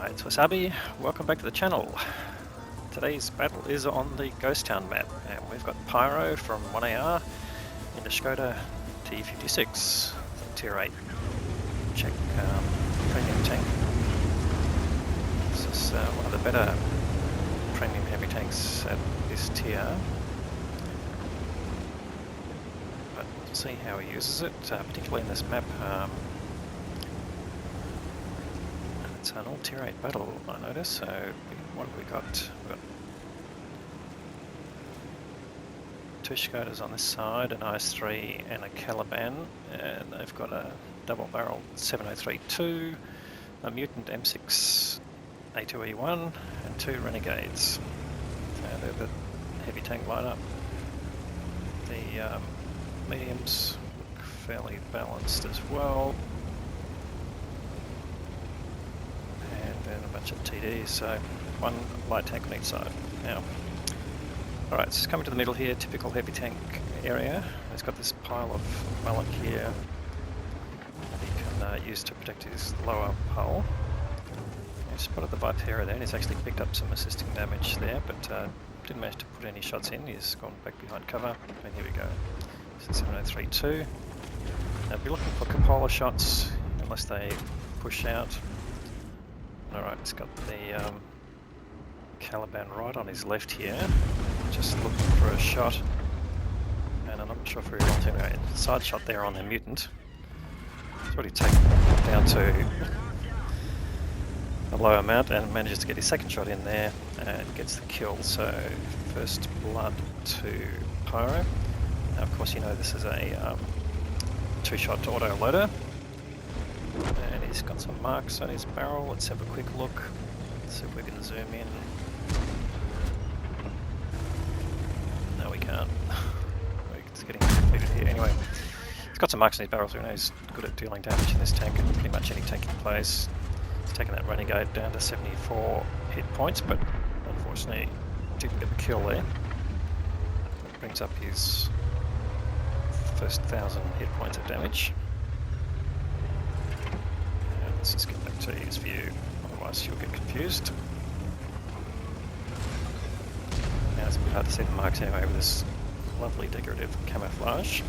Alright, it's Wasabi, welcome back to the channel. Today's battle is on the Ghost Town map, and we've got Pyro from 1AR in the Škoda T56, tier 8 Czech premium tank. This is one of the better premium heavy tanks at this tier, but we'll see how he uses it, particularly in this map. It's an all tier 8 battle, I notice. So what have we got? We've got two Škodas on this side, an IS-3 and a Caliban, and they've got a double barrel 7032, a Mutant M6 A2E1 and two Renegades. So they're the heavy tank lineup. The mediums look fairly balanced as well. And a bunch of TDs, so one light tank on each side. Now, alright, so coming to the middle here, typical heavy tank area. It's got this pile of mullock here that he can use to protect his lower hull. He spotted the Vipera there, and he's actually picked up some assisting damage there, but didn't manage to put any shots in. He's gone back behind cover, and here we go. So 7032. Now, be looking for cupola shots, unless they push out. Alright, he's got the Caliban right on his left here, just looking for a shot, and I'm not sure if he wants anyway. Side shot there on the Mutant. He's already taken down to a lower mount and manages to get his second shot in there and gets the kill. So first blood to Pyro. Now of course you know this is a two-shot auto loader. And he's got some marks on his barrel. Let's have a quick look. See if we can zoom in. No, we can't. It's getting completed here. Anyway, he's got some marks on his barrel, so we know he's good at dealing damage in this tank and pretty much any tank he plays. He's taken that Renegade down to 74 hit points, but unfortunately didn't get the kill there. That brings up his first 1,000 hit points of damage. Let's just get back to his view, otherwise you'll get confused. Now it's a bit hard to see the marks anyway with this lovely decorative camouflage.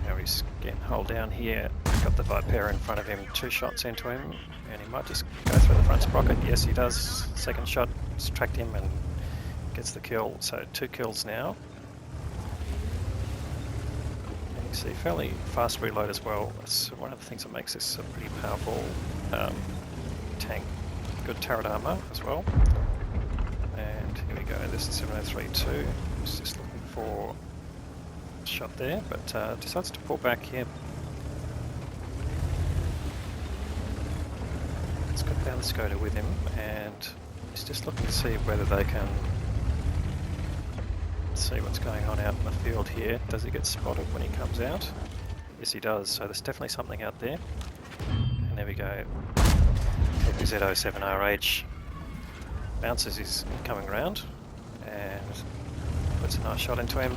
Now he's getting hull down here, got the Vipera in front of him, two shots into him, and he might just go through the front sprocket. Yes, he does. Second shot, just tracked him and gets the kill, so 2 kills now. See, fairly fast reload as well. That's one of the things that makes this a pretty powerful tank. Good turret armor as well. And here we go, this is 7032. He's just looking for a shot there, but decides to pull back here. He's got down the Škoda with him, and he's just looking to see whether they can see what's going on out in the field here. Does he get spotted when he comes out? Yes, he does, so there's definitely something out there. And there we go. KPZ07RH bounces his coming round and puts a nice shot into him.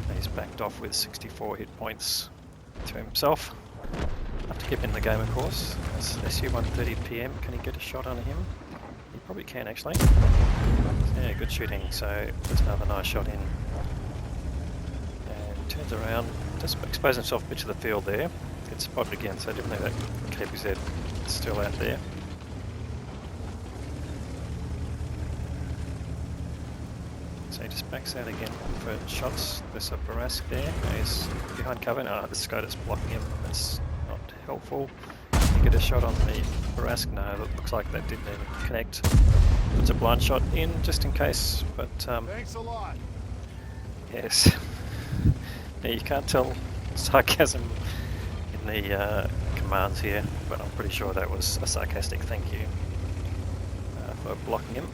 And he's backed off with 64 hit points to himself. Have to keep in the game, of course. That's SU-130 PM. Can he get a shot on him? He probably can, actually. Yeah, good shooting, so puts another nice shot in. And turns around, just exposes himself a bit to the field there. Gets spotted again, so definitely that KPZ is still out there. So he just backs out again for shots. There's a Barask there. He's behind cover. No, the Škoda's blocking him. That's not helpful. You get a shot on the Barask. No, that looks like that didn't even connect. Puts a blind shot in just in case, but thanks a lot. Yes. Now you can't tell sarcasm in the commands here, but I'm pretty sure that was a sarcastic thank you for blocking him.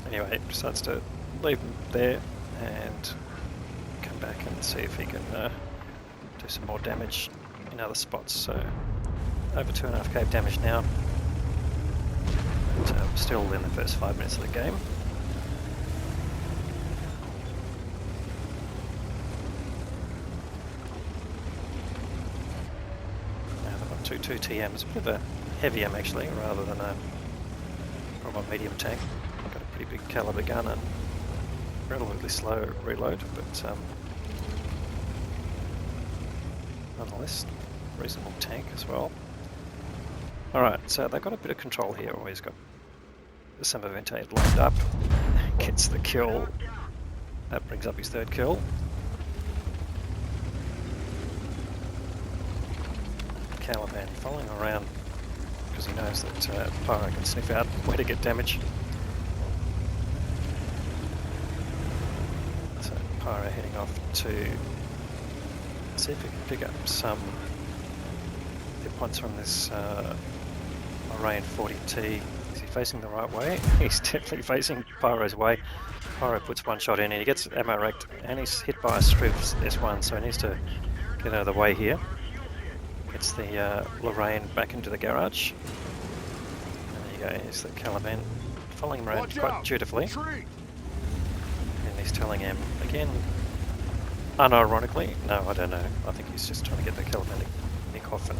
Anyway, decides to leave him there and come back and see if he can do some more damage in other spots. So over 2.5k damage now. But still in the first 5 minutes of the game. 122 TM. It's a bit of a heavy M actually, rather than a proper medium tank. Got a pretty big caliber gun and relatively slow reload, but nonetheless, reasonable tank as well. Alright, so they've got a bit of control here. Always got the Semavente lined up, gets the kill. That brings up his third kill. Caliban following around because he knows that Pyro can sniff out where to get damage. So Pyro heading off to see if we can pick up some hit points from this Moraine 40T. Is he facing the right way? He's definitely facing Pyro's way. Pyro puts one shot in and he gets ammo wrecked and he's hit by a Striv S1, so he needs to get out of the way here. Gets the Lorraine back into the garage. And there you go, here's the Caliban following him around quite dutifully. And he's telling him again, unironically, no, I don't know, I think he's just trying to get the Caliban to nick off and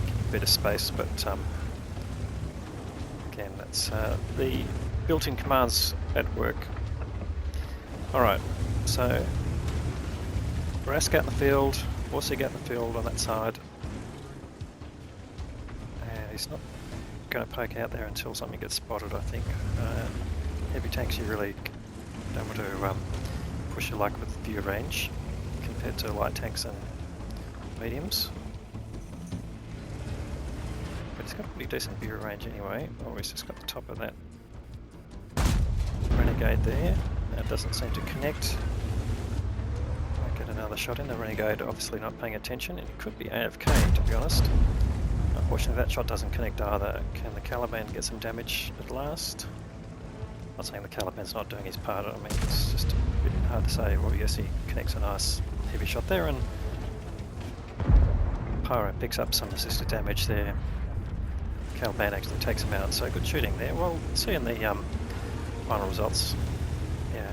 give a bit of space, but again, that's the built-in commands at work. Alright, so Rask out in the field, Borsig out in the field on that side. And he's not going to poke out there until something gets spotted, I think. Heavy tanks you really don't want to push your luck with view range compared to light tanks and mediums. But he's got a pretty decent view range anyway. Oh, he's just got the top of that Renegade there. That doesn't seem to connect. Might get another shot in. The Renegade obviously not paying attention, and he could be AFK, to be honest. Unfortunately that shot doesn't connect either. Can the Caliban get some damage at last? I'm not saying the Caliban's not doing his part, I mean it's just a bit hard to say. Well, yes, he connects a nice heavy shot there, and Pyro picks up some assisted damage there. Caliban actually takes him out, so good shooting there. Well, see in the final results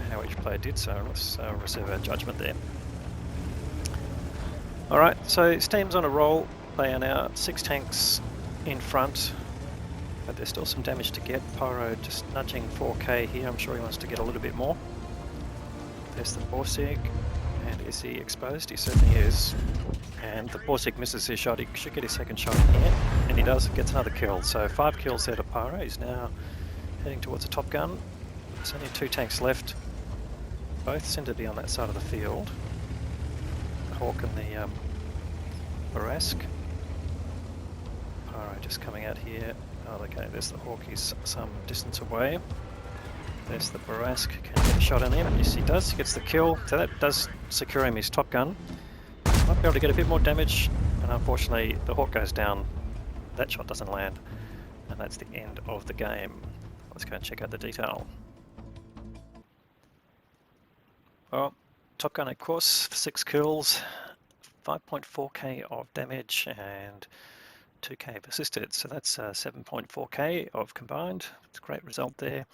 how each player did, so let's reserve our judgment there. Alright, so Steam's on a roll. They are now 6 tanks in front, but there's still some damage to get. Pyro just nudging 4k here. I'm sure he wants to get a little bit more. There's the Borsig, and is he exposed? He certainly is. And the Borsig misses his shot. He should get his second shot in here, and he does. Gets another kill. So 5 kills there to Pyro. He's now heading towards a Top Gun. There's only 2 tanks left. Both seem to be on that side of the field. The Hawk and the Barask. Pyro just coming out here. Oh, okay, there's the Hawk. He's some distance away. There's the Barask. Can he get a shot on him? Yes, he does. He gets the kill. So that does secure him his Top Gun. Might be able to get a bit more damage, and unfortunately the Hawk goes down. That shot doesn't land, and that's the end of the game. Let's go and check out the detail. Well, Top Gun of course, 6 kills, 5.4k of damage and 2k of assisted, so that's 7.4k of combined. It's a great result there,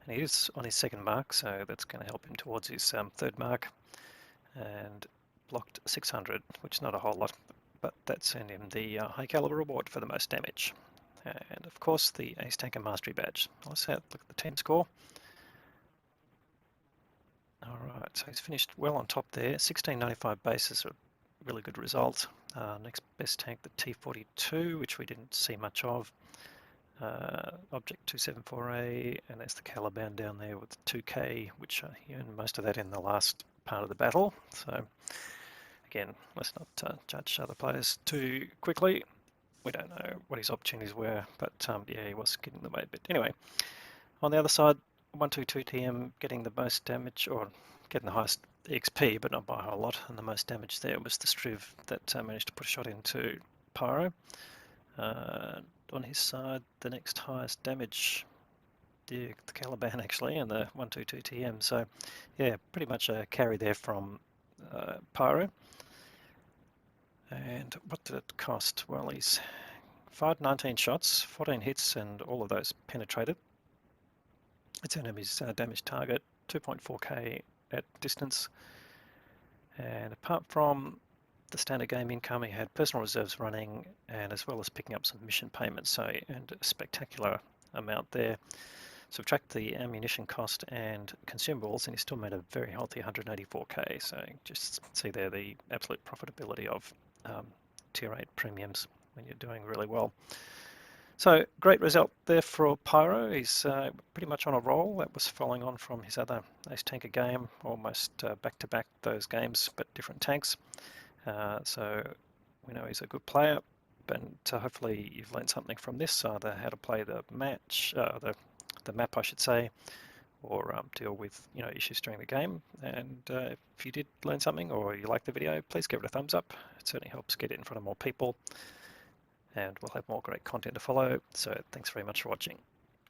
and he is on his second mark, so that's going to help him towards his third mark. And blocked 600, which is not a whole lot, but that's earned him the high caliber reward for the most damage. And of course the Ace Tanker Mastery Badge. Let's have a look at the team score. Alright, so he's finished well on top there. 1695 base is a really good result. Next best tank, the T42, which we didn't see much of. Object 274A, and there's the Caliban down there with 2k, which he earned most of that in the last part of the battle. So again, let's not judge other players too quickly. We don't know what his opportunities were, but yeah, he was getting them away. But anyway, on the other side, 122 TM getting the most damage, or getting the highest XP, but not by a whole lot. And the most damage there was the Striv that managed to put a shot into Pyro. On his side, the next highest damage, the Caliban actually, and the 122 TM. So yeah, pretty much a carry there from Pyro. And what did it cost? Well, he's fired 19 shots, 14 hits, and all of those penetrated. It's enemy's damage target, 2.4k at distance. And apart from the standard game income. He had personal reserves running, and as well as picking up some mission payments, so he earned a spectacular amount there. Subtract the ammunition cost and consumables, and he still made a very healthy 184k. So just see there the absolute profitability of tier 8 premiums when you're doing really well. So great result there for Pyro. He's pretty much on a roll. That was following on from his other Ace Tanker game, almost back-to-back those games, but different tanks. So we know he's a good player, but hopefully you've learned something from this, either how to play the match, the map I should say, or deal with issues during the game. And if you did learn something or you like the video, please give it a thumbs up. It certainly helps get it in front of more people, and we'll have more great content to follow. So thanks very much for watching.